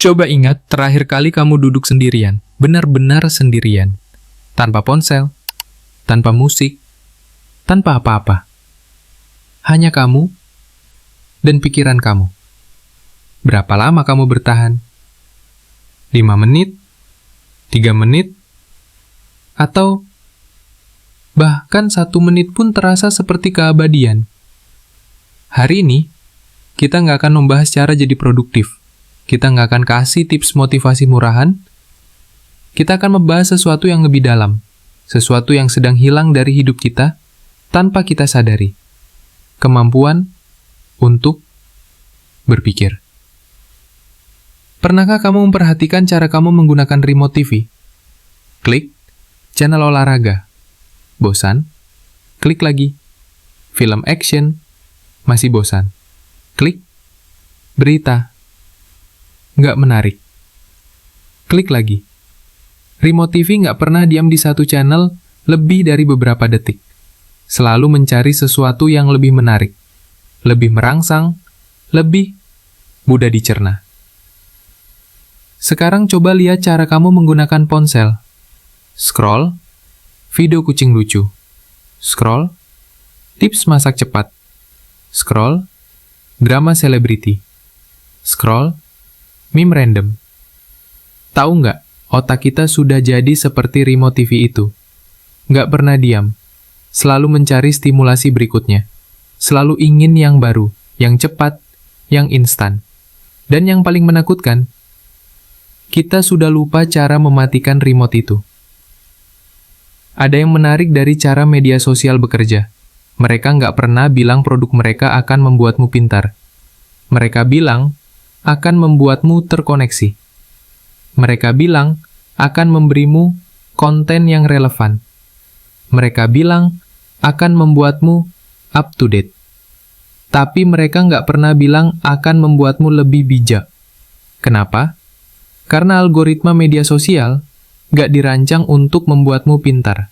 Coba ingat terakhir kali kamu duduk sendirian, benar-benar sendirian. Tanpa ponsel, tanpa musik, tanpa apa-apa. Hanya kamu dan pikiran kamu. Berapa lama kamu bertahan? 5 menit? 3 menit? Atau bahkan 1 menit pun terasa seperti keabadian. Hari ini, kita nggak akan membahas cara jadi produktif. Kita nggak akan kasih tips motivasi murahan. Kita akan membahas sesuatu yang lebih dalam. Sesuatu yang sedang hilang dari hidup kita tanpa kita sadari. Kemampuan untuk berpikir. Pernahkah kamu memperhatikan cara kamu menggunakan remote TV? Klik channel olahraga. Bosan? Klik lagi. Film action? Masih bosan? Klik berita. Nggak menarik. Klik lagi. Remote TV nggak pernah diam di satu channel lebih dari beberapa detik. Selalu mencari sesuatu yang lebih menarik, lebih merangsang, lebih mudah dicerna. Sekarang coba lihat cara kamu menggunakan ponsel. Scroll, video kucing lucu. Scroll, tips masak cepat. Scroll, drama selebriti. Scroll, meme random. Tahu nggak, otak kita sudah jadi seperti remote TV itu. Nggak pernah diam. Selalu mencari stimulasi berikutnya. Selalu ingin yang baru, yang cepat, yang instan. Dan yang paling menakutkan, kita sudah lupa cara mematikan remote itu. Ada yang menarik dari cara media sosial bekerja. Mereka nggak pernah bilang produk mereka akan membuatmu pintar. Mereka bilang akan membuatmu terkoneksi. Mereka bilang akan memberimu konten yang relevan. Mereka bilang akan membuatmu up to date. Tapi mereka nggak pernah bilang akan membuatmu lebih bijak. Kenapa? Karena algoritma media sosial nggak dirancang untuk membuatmu pintar.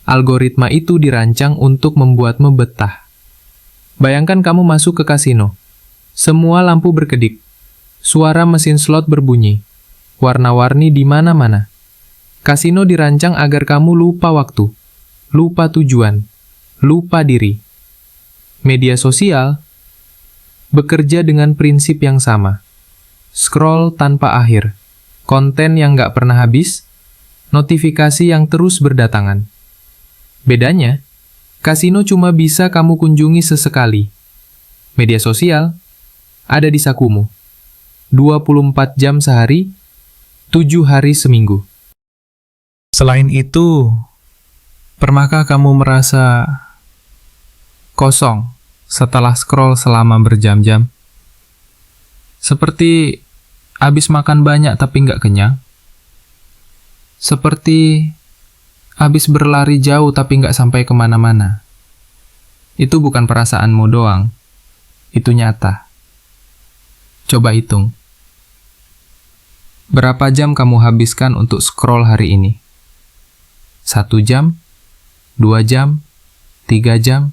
Algoritma itu dirancang untuk membuatmu betah. Bayangkan kamu masuk ke kasino. Semua lampu berkedip. Suara mesin slot berbunyi. Warna-warni di mana-mana. Kasino dirancang agar kamu lupa waktu, lupa tujuan, lupa diri. Media sosial bekerja dengan prinsip yang sama. Scroll tanpa akhir, konten yang nggak pernah habis, notifikasi yang terus berdatangan. Bedanya, kasino cuma bisa kamu kunjungi sesekali. Media sosial ada di sakumu. 24 jam sehari, 7 hari seminggu. Selain itu, pernahkah kamu merasa kosong setelah scroll selama berjam-jam? Seperti habis makan banyak tapi nggak kenyang? Seperti habis berlari jauh tapi nggak sampai kemana-mana? Itu bukan perasaanmu doang, itu nyata. Coba hitung. Berapa jam kamu habiskan untuk scroll hari ini? 1 jam? 2 jam? 3 jam?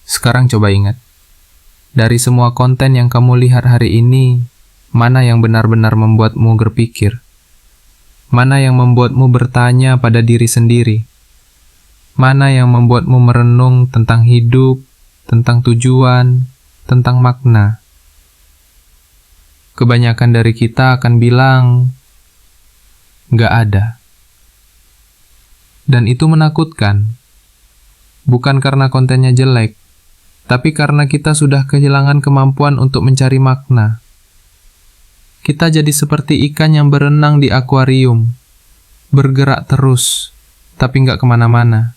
Sekarang coba ingat. Dari semua konten yang kamu lihat hari ini, mana yang benar-benar membuatmu berpikir? Mana yang membuatmu bertanya pada diri sendiri? Mana yang membuatmu merenung tentang hidup, tentang tujuan, tentang makna? Kebanyakan dari kita akan bilang, nggak ada. Dan itu menakutkan. Bukan karena kontennya jelek, tapi karena kita sudah kehilangan kemampuan untuk mencari makna. Kita jadi seperti ikan yang berenang di akuarium, bergerak terus, tapi nggak kemana-mana.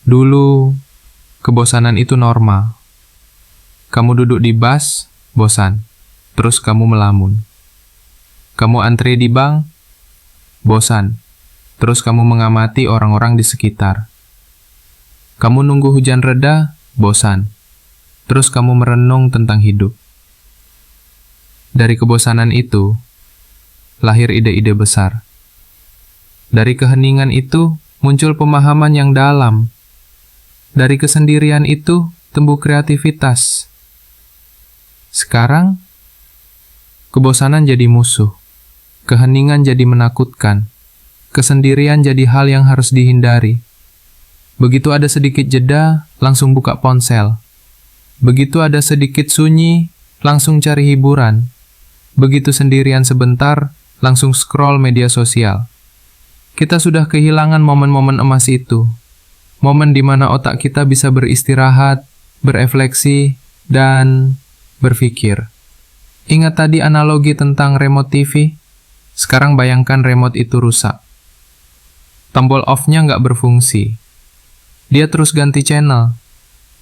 Dulu, kebosanan itu normal. Kamu duduk di bus, bosan, terus kamu melamun. Kamu antri di bank, bosan, terus kamu mengamati orang-orang di sekitar. Kamu nunggu hujan reda, bosan, terus kamu merenung tentang hidup. Dari kebosanan itu, lahir ide-ide besar. Dari keheningan itu, muncul pemahaman yang dalam. Dari kesendirian itu, tumbuh kreativitas. Sekarang, Kebosanan jadi musuh. Keheningan jadi menakutkan. Kesendirian jadi hal yang harus dihindari. Begitu ada sedikit jeda, langsung buka ponsel. Begitu ada sedikit sunyi, langsung cari hiburan. Begitu sendirian sebentar, langsung scroll media sosial. Kita sudah kehilangan momen-momen emas itu. Momen di mana otak kita bisa beristirahat, berefleksi, dan berpikir. Ingat tadi analogi tentang remote TV? Sekarang bayangkan remote itu rusak. Tombol off-nya nggak berfungsi. Dia terus ganti channel.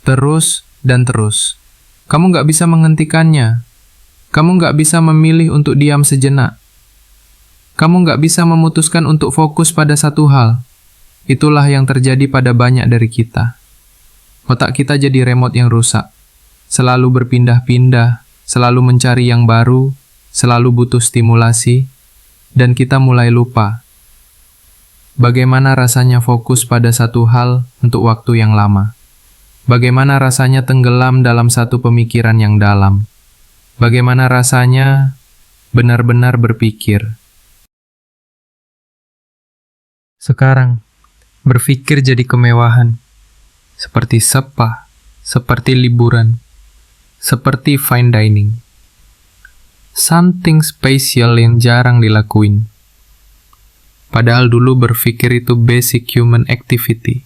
Terus dan terus. Kamu nggak bisa menghentikannya. Kamu nggak bisa memilih untuk diam sejenak. Kamu nggak bisa memutuskan untuk fokus pada satu hal. Itulah yang terjadi pada banyak dari kita. Otak kita jadi remote yang rusak. Selalu berpindah-pindah, selalu mencari yang baru, selalu butuh stimulasi, dan kita mulai lupa. Bagaimana rasanya fokus pada satu hal untuk waktu yang lama? Bagaimana rasanya tenggelam dalam satu pemikiran yang dalam? Bagaimana rasanya benar-benar berpikir? Sekarang, berpikir jadi kemewahan. Seperti spa, seperti liburan, seperti fine dining. Something special yang jarang dilakuin. Padahal dulu berpikir itu basic human activity.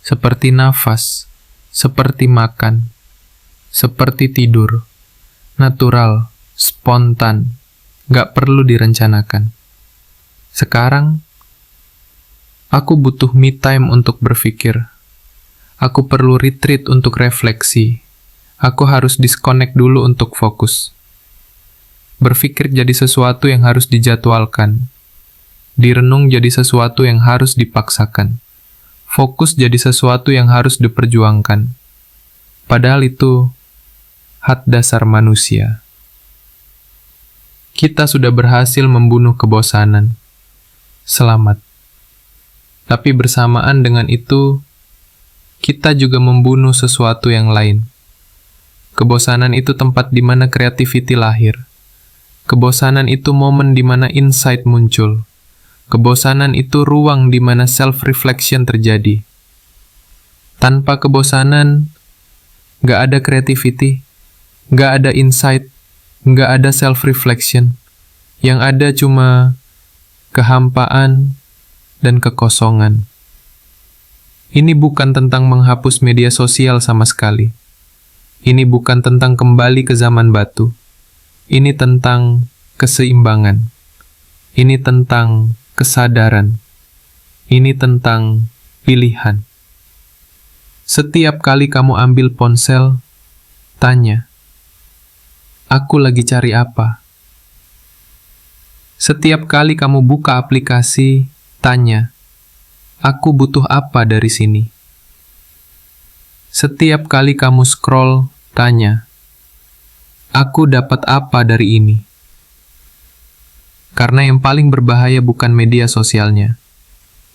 Seperti nafas, seperti makan, seperti tidur. Natural, spontan, gak perlu direncanakan. Sekarang, aku butuh me time untuk berpikir. Aku perlu retreat untuk refleksi. Aku harus disconnect dulu untuk fokus. Berpikir jadi sesuatu yang harus dijadwalkan. Direnung jadi sesuatu yang harus dipaksakan. Fokus jadi sesuatu yang harus diperjuangkan. Padahal itu hak dasar manusia. Kita sudah berhasil membunuh kebosanan. Selamat. Tapi bersamaan dengan itu, kita juga membunuh sesuatu yang lain. Kebosanan itu tempat di mana creativity lahir. Kebosanan itu momen di mana insight muncul. Kebosanan itu ruang di mana self-reflection terjadi. Tanpa kebosanan, nggak ada creativity, nggak ada insight, nggak ada self-reflection. Yang ada cuma kehampaan dan kekosongan. Ini bukan tentang menghapus media sosial sama sekali. Ini bukan tentang kembali ke zaman batu. Ini tentang keseimbangan. Ini tentang kesadaran. Ini tentang pilihan. Setiap kali kamu ambil ponsel, tanya, aku lagi cari apa? Setiap kali kamu buka aplikasi, tanya, aku butuh apa dari sini? Setiap kali kamu scroll, tanya, aku dapat apa dari ini? Karena yang paling berbahaya bukan media sosialnya.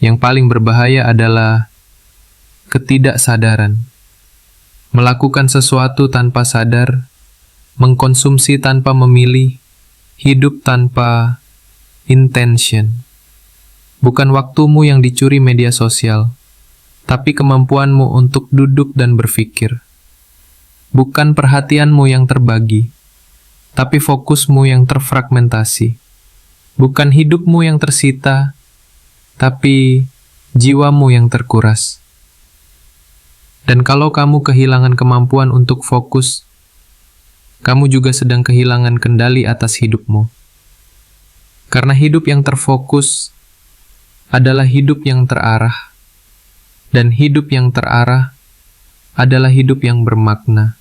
Yang paling berbahaya adalah ketidaksadaran. Melakukan sesuatu tanpa sadar, mengkonsumsi tanpa memilih, hidup tanpa intention. Bukan waktumu yang dicuri media sosial, tapi kemampuanmu untuk duduk dan berpikir. Bukan perhatianmu yang terbagi, tapi fokusmu yang terfragmentasi. Bukan hidupmu yang tersita, tapi jiwamu yang terkuras. Dan kalau kamu kehilangan kemampuan untuk fokus, kamu juga sedang kehilangan kendali atas hidupmu. Karena hidup yang terfokus adalah hidup yang terarah, dan hidup yang terarah adalah hidup yang bermakna.